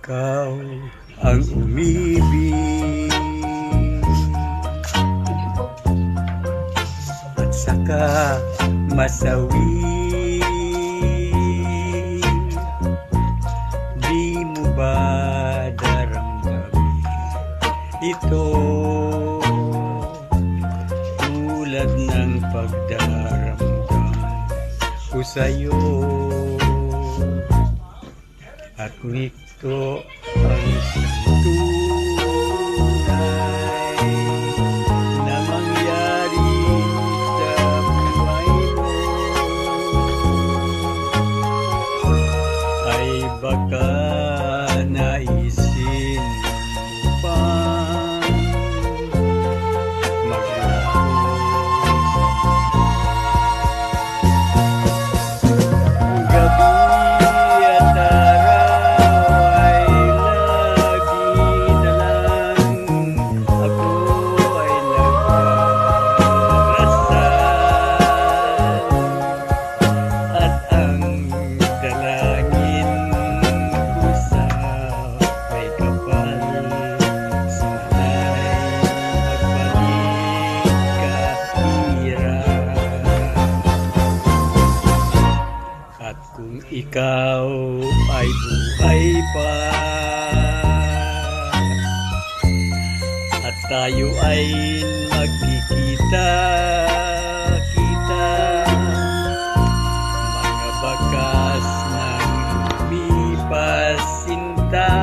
ikaw ang umibig at saka masawi. Di mo ba daramdamin ito tulad ng pagdaramdam ko sa'yo? At kung ito ang isang tunay na mangyari sa buhay mo, ay baka naisin mo pang maglaho. Gabi at araw ay lagi na lang ako ay nagdarasal, at ang dalangin ko sa may kapal, sana'y magbalik ka, Ira. At kung ikaw ay buhay pa at tayo ay magkikita-kita, mga bakas ng lumipas sinta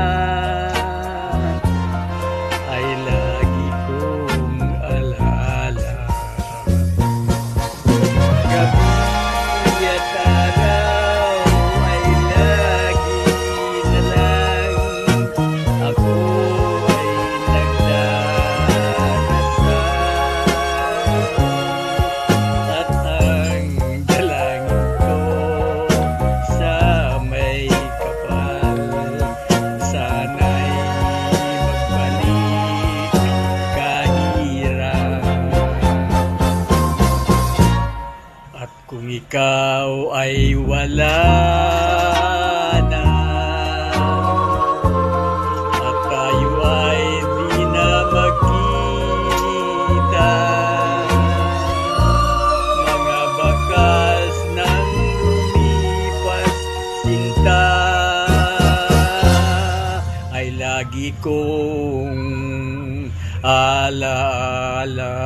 ay lagi kong alaala. Gabi at araw ay lagi na lang ako ay nagdarasal, at ang dalangin ko sa may kapal, sana'y magbalik ka, Ira. At kung ikaw ay wala na at tayo ay di na magkita, mga bakas ng lumipas sinta ay lagi kong alaala.